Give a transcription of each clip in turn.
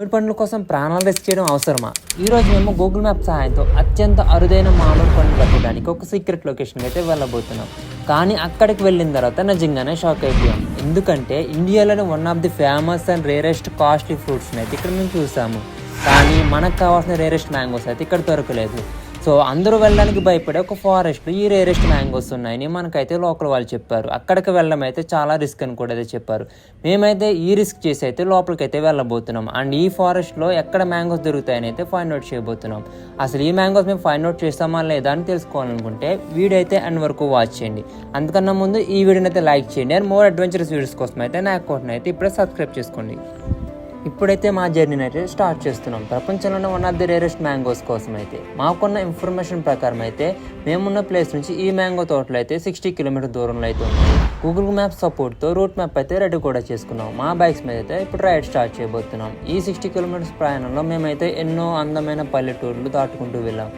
మామిడి పండ్ల కోసం ప్రాణాలు రిస్క్ చేయడం అవసరమా? ఈరోజు మేము గూగుల్ మ్యాప్ సహాయంతో అత్యంత అరుదైన మామిడి పండు పట్టడానికి ఒక సీక్రెట్ లొకేషన్కి అయితే వెళ్ళబోతున్నాం. కానీ అక్కడికి వెళ్ళిన తర్వాత నిజంగానే షాక్ అయిపోయాం. ఎందుకంటే ఇండియాలోనే one of the famous and rarest costly ఫ్రూట్స్ని అయితే ఇక్కడ మేము చూసాము. కానీ మనకు కావాల్సిన రేరెస్ట్ మ్యాంగోస్ అయితే ఇక్కడ దొరకలేదు. సో అందరూ వెళ్ళడానికి భయపడే ఒక ఫారెస్ట్లో ఈ రేరెస్ట్ మ్యాంగోస్ ఉన్నాయని మనకైతే లోకల్ వాళ్ళు చెప్పారు. అక్కడికి వెళ్ళడం అయితే చాలా రిస్క్ అని కూడా అయితే చెప్పారు. మేమైతే ఈ రిస్క్ చేసి అయితే లోపలికి అయితే వెళ్ళబోతున్నాం. అండ్ ఈ ఫారెస్ట్లో ఎక్కడ మ్యాంగోస్ దొరుకుతాయని అయితే ఫైండ్ అవుట్ చేయబోతున్నాం. అసలు ఈ మ్యాంగోస్ మేము ఫైండ్ అవుట్ చేస్తామా లేదా అని తెలుసుకోవాలనుకుంటే వీడియో అయితే ఎండ్ వరకు వాచ్ చేయండి. అందుకన్నా ముందు ఈ వీడియోని అయితే లైక్ చేయండి. అండ్ మోర్ అడ్వెంచరస్ వీడియోస్ కోసం అయితే నా అకౌంట్ని అయితే ఇప్పుడే సబ్స్క్రైబ్ చేసుకోండి. ఇప్పుడైతే మా జర్నీని అయితే స్టార్ట్ చేస్తున్నాం. ప్రపంచంలోనే one of the rarest mangoes కోసం అయితే మాకున్న ఇన్ఫర్మేషన్ ప్రకారం అయితే మేమున్న ప్లేస్ నుంచి ఈ మ్యాంగో తోటలు అయితే 60 కిలోమీటర్ దూరంలో అయితే ఉన్నాయి. గూగుల్ మ్యాప్ సపోర్ట్తో రూట్ మ్యాప్ అయితే రెడీ కూడా చేసుకున్నాం. మా బైక్స్ మీద అయితే ఇప్పుడు రైడ్ స్టార్ట్ చేయబోతున్నాం. ఈ 60 కిలోమీటర్స్ ప్రయాణంలో మేమైతే ఎన్నో అందమైన పల్లెటూర్లు దాటుకుంటూ వెళ్ళాం.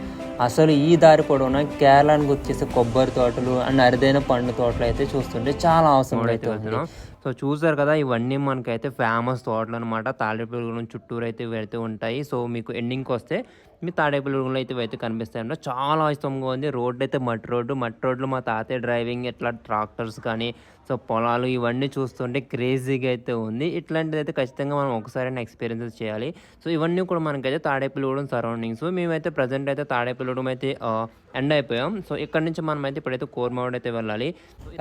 అసలు ఈ దారి పొడవునా కేరళను గుర్తు చేసే కొబ్బరి తోటలు అండ్ అరుదైన పండు తోటలు అయితే చూస్తుంటే చాలా అవసరం అయితే ఉంది. సో చూసారు కదా, ఇవన్నీ మనకైతే ఫేమస్ తోటలు అనమాట. తాడేపల్లిగూడెం చుట్టూరు అయితే వెళ్తూ ఉంటాయి. సో మీకు ఎండింగ్కి వస్తే మీ తాడేపల్లిగూడెంలో అయితే ఇవైతే కనిపిస్తాయి అన్నమాట. చాలా ఇష్టంగా ఉంది. రోడ్డు అయితే మట్టి రోడ్లో మా తాతయ్య డ్రైవింగ్, ఇట్లా ట్రాక్టర్స్ కానీ సో పొలాలు ఇవన్నీ చూస్తుంటే క్రేజీగా అయితే ఉంది. ఇట్లాంటిది అయితే ఖచ్చితంగా మనం ఒకసారైనా ఎక్స్పీరియన్సెస్ చేయాలి. సో ఇవన్నీ కూడా మనకైతే తాడేపల్లిగూడెం సరౌండింగ్స్. మేమైతే ప్రజెంట్ అయితే తాడేపల్లిగూడెం అయితే ఎండ్ అయిపోయాం. సో ఇక్కడ నుంచి మనం అయితే ఇప్పుడైతే కోరమావిడి అయితే వెళ్ళాలి.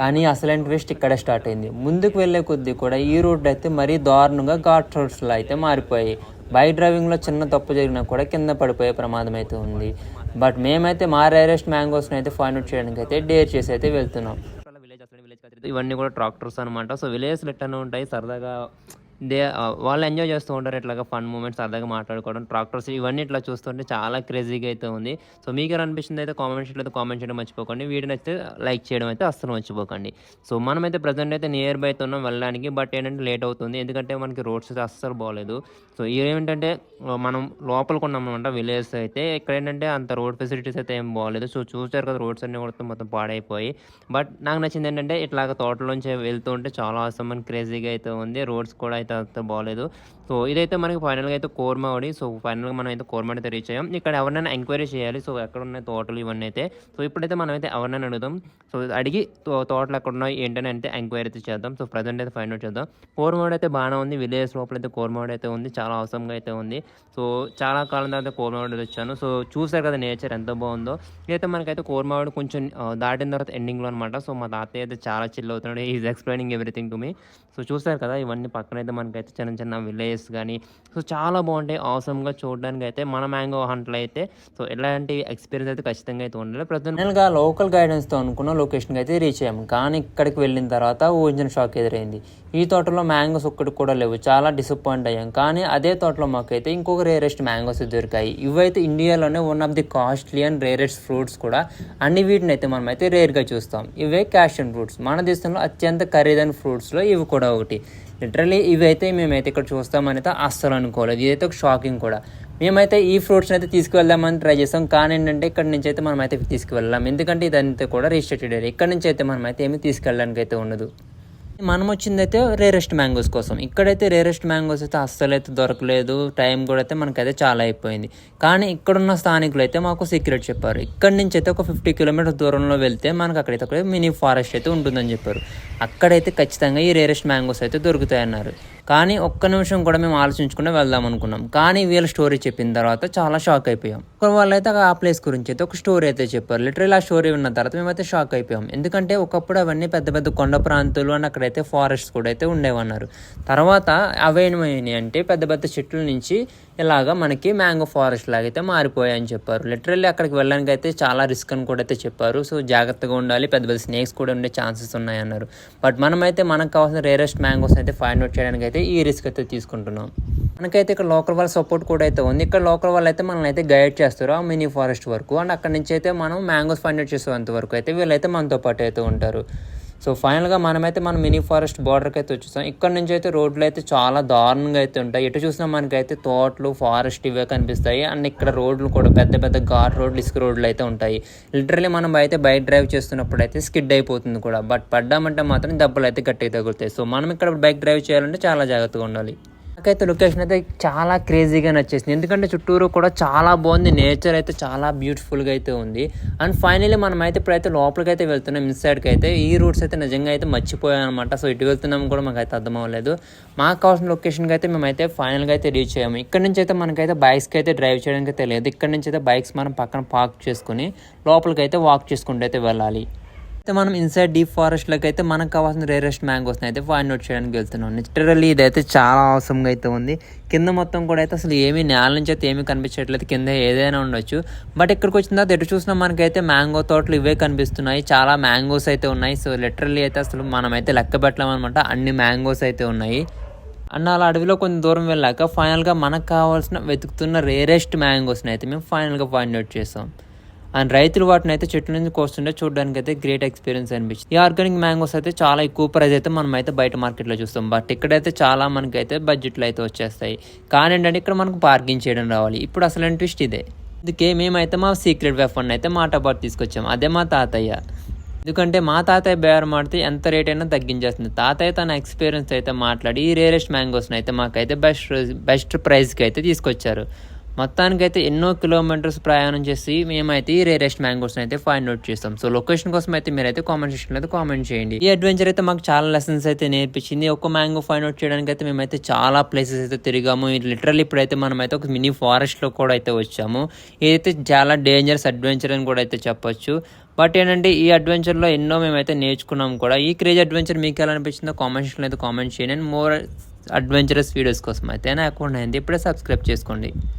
కానీ అసలైన ట్విస్ట్ ఇక్కడే స్టార్ట్ అయింది. ముందుకు వెళ్ళే కొద్దీ కూడా ఈ రోడ్డు అయితే మరీ దారుణంగా ఘాట్ రోడ్స్లో అయితే మారిపోయాయి. బైక్ డ్రైవింగ్లో చిన్న తప్పు జరిగినా కూడా కింద పడిపోయే ప్రమాదం అయితే ఉంది. బట్ మేమైతే మా రేరెస్ట్ మ్యాంగోస్ని అయితే ఫైండ్ అవుట్ చేయడానికి అయితే డేర్ చేసి అయితే వెళ్తున్నాం. ఇవన్నీ కూడా ట్రాక్టర్స్ అనమాట. సో విలేజ్లు ఎట్లా ఉంటాయి, సరదాగా వాళ్ళు ఎంజాయ్ చేస్తూ ఉంటారు. ఇట్లాగా ఫన్ మూమెంట్స్ సరదాగా మాట్లాడుకోవడం, ట్రాక్టర్స్ ఇవన్నీ ఇట్లా చూస్తుంటే చాలా క్రేజీగా అయితే ఉంది. సో మీకు అనిపిస్తుంది అయితే కామెంట్ చేయడం మర్చిపోకండి. వీడియో నచ్చితే లైక్ చేయడం అయితే అస్సలు మర్చిపోకండి. సో మనమైతే ప్రజెంట్ అయితే నియర్ బై అయితే ఉన్నాం వెళ్ళడానికి. బట్ ఏంటంటే లేట్ అవుతుంది, ఎందుకంటే మనకి రోడ్స్ అయితే అస్సలు బాగోలేదు. సో ఏమిటంటే మనం లోపలికి ఉన్నాం అనమాట విలేజ్ అయితే. ఇక్కడ ఏంటంటే అంత రోడ్ ఫెసిలిటీస్ అయితే ఏం బాగోలేదు. సో చూసారు కదా, రోడ్స్ అన్నీ కూడా మొత్తం పాడైపోయి. బట్ నాకు నచ్చింది ఏంటంటే ఇట్లాగ తోటలోంచి వెళ్తూ ఉంటే చాలా అవసరం అని క్రేజీగా అయితే ఉంది. రోడ్స్ కూడా అయితే అంత బాగోలేదు. సో ఇదైతే మనకి ఫైనల్గా అయితే కోరమావిడి. సో ఫైనల్గా మనం అయితే కోరమావిడి అయితే రీచ్ అయ్యాం. ఇక్కడ ఎవరినైనా ఎంక్వైరీ చేయాలి. సో ఎక్కడ ఉన్నాయి తోటలు ఇవన్నీ అయితే. సో ఇప్పుడైతే మనం అయితే ఎవరినైనా అడుగుదాం. సో అడిగి తోటలు ఎక్కడ ఉన్నాయి ఏంటని అయితే ఎంక్వైరీ అయితే చేద్దాం. సో ప్రజెంట్ అయితే ఫైండ్ అవుట్ చేద్దాం. కోరమావిడి అయితే బాగానే ఉంది. విలేజ్ లోపల అయితే కోరమావిడి అయితే ఉంది. చాలా అవసరంగా అయితే ఉంది. సో చాలా కాలం తర్వాత కోరమావిడి వచ్చాను. సో చూసారు కదా నేచర్ ఎంత బాగుందో. ఇదైతే మనకైతే కోరమావిడి కొంచెం దాటిన తర్వాత ఎండింగ్లో అనమాట. సో మా తాతయ్య అయితే చాలా చిల్ అవుతున్నాడు. Is explaining everything to me. So చూసారు కదా, ఇవన్నీ పక్కనైతే మనకైతే చిన్న చిన్న విలేజెస్ కానీ సో చాలా బాగుంటాయి. అవసరంగా చూడడానికి అయితే మన మ్యాంగో హంట్లో అయితే సో ఎలాంటి ఎక్స్పీరియన్స్ అయితే ఖచ్చితంగా అయితే ఉండాలి. ప్రజెంట్గా లోకల్ గైడెన్స్తో అనుకున్న లొకేషన్కి అయితే రీచ్ అయ్యాము. కానీ ఇక్కడికి వెళ్ళిన తర్వాత ఊహించిన షాక్ ఎదురైంది. ఈ తోటలో మ్యాంగోస్ ఒక్కటి కూడా లేవు. చాలా డిసప్పాయింట్ అయ్యాం. కానీ అదే తోటలో మాకైతే ఇంకొక రేరెస్ట్ మ్యాంగోస్ దొరికాయి. ఇవైతే ఇండియాలోనే one of the costly and rarest fruits కూడా. అన్ని వీటిని అయితే మనం అయితే రేర్గా చూస్తాం. ఇవే క్యాషన్ ఫ్రూట్స్. మన దేశంలో అత్యంత ఖరీదైన ఫ్రూట్స్లో ఇవి కూడా ఒకటి. లిటరలీ ఇవైతే మేమైతే ఇక్కడ చూస్తామని అయితే అస్సలు అనుకోలేదు. ఇదైతే ఒక షాకింగ్ కూడా. మేమైతే ఈ ఫ్రూట్స్ని అయితే తీసుకువెళ్దామని ట్రై చేస్తాం. కానీ ఏంటంటే ఇక్కడ నుంచి అయితే మనం అయితే తీసుకువెళ్ళాం. ఎందుకంటే ఇదంతా కూడా రిస్ట్రిక్టెడ్ ఏరియా. ఇక్కడ నుంచి అయితే మనం అయితే ఏమీ తీసుకెళ్ళడానికి అయితే ఉండదు. మనం వచ్చిందైతే రేరెస్ట్ మ్యాంగోస్ కోసం. ఇక్కడైతే రేరెస్ట్ మ్యాంగోస్ అయితే అస్సలు అయితే దొరకలేదు. టైం కూడా అయితే మనకైతే చాలా అయిపోయింది. కానీ ఇక్కడున్న స్థానికులు అయితే మాకు సీక్రెట్ చెప్పారు. ఇక్కడ నుంచి అయితే ఒక 50 కిలోమీటర్ దూరంలో వెళ్తే మనకు అక్కడైతే ఒక మినీ ఫారెస్ట్ అయితే ఉంటుందని చెప్పారు. అక్కడైతే ఖచ్చితంగా ఈ రేరెస్ట్ మ్యాంగోస్ అయితే దొరుకుతాయన్నారు. కానీ ఒక్క నిమిషం కూడా మేము ఆలోచించకుండా వెళ్దాం అనుకున్నాం. కానీ వీళ్ళ స్టోరీ చెప్పిన తర్వాత చాలా షాక్ అయిపోయాం. వాళ్ళు అయితే ఆ ప్లేస్ గురించి అయితే ఒక స్టోరీ అయితే చెప్పారు. లిటరల్ ఆ స్టోరీ విన్న తర్వాత మేమైతే షాక్ అయిపోయాం. ఎందుకంటే ఒకప్పుడు అవన్నీ పెద్ద పెద్ద కొండ ప్రాంతాలు అని అక్కడైతే ఫారెస్ట్స్ కూడా అయితే ఉండేవన్నారు. తర్వాత అవేమని అంటే పెద్ద పెద్ద చెట్ల నుంచి ఇలాగా మనకి మ్యాంగో ఫారెస్ట్ లాగైతే మారిపోయాయని చెప్పారు. లిటరల్లీ అక్కడికి వెళ్ళడానికి అయితే చాలా రిస్క్ అని కూడా అయితే చెప్పారు. సో జాగ్రత్తగా ఉండాలి, పెద్ద పెద్ద స్నేక్స్ కూడా ఉండే ఛాన్సెస్ ఉన్నాయన్నారు. బట్ మనమైతే మనకు కావాల్సిన రేరెస్ట్ మ్యాంగోస్ అయితే ఫైండ్ అవుట్ చేయడానికి అయితే ఈ రిస్క్ అయితే తీసుకుంటున్నాం. మనకైతే ఇక్కడ లోకల్ వాళ్ళ సపోర్ట్ కూడా అయితే ఉంది. ఇక్కడ లోకల్ వాళ్ళు అయితే మనల్ని అయితే గైడ్ చేస్తారు ఆ మినీ ఫారెస్ట్ వరకు. అండ్ అక్కడ నుంచి అయితే మనం మ్యాంగోస్ ఫైండ్ అవుట్ చేసేంత వరకు అయితే వీళ్ళైతే మనతో పాటు అయితే ఉంటారు. సో ఫైనల్గా మనమైతే మన మినీ ఫారెస్ట్ బార్డర్కి అయితే వచ్చేసాం. ఇక్కడ నుంచి అయితే రోడ్లు అయితే చాలా దారుణంగా అయితే ఉంటాయి. ఎటు చూసినా మనకైతే తోటలు, ఫారెస్ట్ ఇవే కనిపిస్తాయి. అండ్ ఇక్కడ రోడ్లు కూడా పెద్ద పెద్ద ఘాట్ రోడ్లు, ఇసుక రోడ్లు అయితే ఉంటాయి. లిటరలీ మనం అయితే బైక్ డ్రైవ్ చేస్తున్నప్పుడు అయితే స్కిడ్ అయిపోతుంది కూడా. బట్ పడ్డామంటే మాత్రం దెబ్బలు అయితే గట్టిగా తగులుతాయి. సో మనం ఇక్కడ బైక్ డ్రైవ్ చేయాలంటే చాలా జాగ్రత్తగా ఉండాలి. నాకైతే లొకేషన్ అయితే చాలా క్రేజీగా నచ్చేసింది. ఎందుకంటే చుట్టూరు కూడా చాలా బాగుంది. నేచర్ అయితే చాలా బ్యూటిఫుల్గా అయితే ఉంది. అండ్ ఫైనల్లీ మనమైతే ఇప్పుడైతే లోపలికి అయితే వెళ్తున్నాం. ఇన్సైడ్కి అయితే ఈ రూట్స్ అయితే నిజంగా అయితే మర్చిపోయాం అనమాట. సో ఇటు వెళ్తున్నాము కూడా మాకైతే అర్థం అవ్వలేదు. మాకు కావాల్సిన లొకేషన్కి అయితే మేమైతే ఫైనల్గా అయితే రీచ్ అయ్యాము. ఇక్కడ నుంచి అయితే మనకైతే బైక్స్కి అయితే డ్రైవ్ చేయడానికి తెలియదు. ఇక్కడ నుంచి అయితే బైక్స్ మనం పక్కన పార్క్ చేసుకుని లోపలికి అయితే వాక్ చేసుకుంటూ అయితే వెళ్ళాలి. అయితే మనం ఇన్సైడ్ డీప్ ఫారెస్ట్లోకి అయితే మనకు కావాల్సిన రేరెస్ట్ మ్యాంగోస్ని అయితే ఫైండ్ అవుట్ చేయడానికి వెళ్తున్నాం. లిటరల్లీ ఇదైతే చాలా అవసరంగా అయితే ఉంది. కింద మొత్తం కూడా అయితే అసలు ఏమీ నేల నుంచి అయితే ఏమీ కనిపించట్లేదు. కింద ఏదైనా ఉండొచ్చు. బట్ ఇక్కడికి వచ్చిన తర్వాత ఎటు చూసినా మనకైతే మ్యాంగో తోటలు ఇవే కనిపిస్తున్నాయి. చాలా మ్యాంగోస్ అయితే ఉన్నాయి. సో లిటరల్లీ అయితే అసలు మనమైతే లెక్క పెట్టలేమన్నమాట. అన్ని మ్యాంగోస్ అయితే ఉన్నాయి. అండ్ అలా అడవిలో కొంచెం దూరం వెళ్ళాక ఫైనల్గా మనకు కావాల్సిన వెతుకుతున్న రేరెస్ట్ మ్యాంగోస్ని అయితే మేము ఫైనల్గా ఫైండ్ అవుట్ చేసాం. అండ్ రైతులు వాటిని అయితే చెట్ల నుంచి కోస్తుంటే చూడడానికి అయితే గ్రేట్ ఎక్స్పీరియన్స్ అనిపించింది. ఈ ఆర్గానిక్ మ్యాంగోస్ అయితే చాలా ఎక్కువ ప్రైస్ అయితే మనం అయితే బయట మార్కెట్లో చూస్తాం. బట్ ఇక్కడైతే చాలా మనకైతే బడ్జెట్లో అయితే వచ్చేస్తాయి. కానీ ఏంటంటే ఇక్కడ మనకు పార్కింగ్ చేయడం రావాలి. ఇప్పుడు అసలు ట్విస్ట్ ఇదే. అందుకే మేమైతే మా సీక్రెట్ వెపన్ అయితే మాట పాటు తీసుకొచ్చాం. అదే మా తాతయ్య. ఎందుకంటే మా తాతయ్య బేరం ఆడితే ఎంత రేట్ అయినా తగ్గించేస్తుంది. తాతయ్య తన ఎక్స్పీరియన్స్ అయితే మాట్లాడి ఈ రేరెస్ట్ మ్యాంగోస్ని అయితే మాకైతే బెస్ట్ ప్రైస్కి అయితే తీసుకొచ్చారు. మొత్తానికైతే ఎన్నో కిలోమీటర్స్ ప్రయాణం చేసి మేమైతే ఈ రేరెస్ట్ మ్యాంగోస్ని అయితే ఫైండ్ అవుట్ చేస్తాం. సో లొకేషన్ కోసం అయితే మీరైతే కామెంట్ సెక్షన్లో అయితే కామెంట్ చేయండి. ఈ అడ్వెంచర్ అయితే మాకు చాలా లెసన్స్ అయితే నేర్పించింది. ఒక మ్యాంగో ఫైండ్ అవుట్ చేయడానికి అయితే మేమైతే చాలా ప్లేసెస్ అయితే తిరిగాము. లిటరల్లీ ఇప్పుడైతే మనమైతే ఒక మినీ ఫారెస్ట్లో కూడా అయితే వచ్చాము. ఇదైతే చాలా డేంజరస్ అడ్వెంచర్ అని కూడా అయితే చెప్పొచ్చు. బట్ ఏంటంటే ఈ అడ్వెంచర్లో ఎన్నో మేమైతే నేర్చుకున్నాం కూడా. ఈ క్రేజ్ అడ్వెంచర్ మీకు ఎలా అనిపించిందో కామెంట్ సెక్షన్లో అయితే కామెంట్ చేయండి. అండ్ మోర్ అడ్వెంచరస్ వీడియోస్ కోసం అయితే నా అకౌంట్ అయింది ఇప్పుడే సబ్స్క్రైబ్ చేసుకోండి.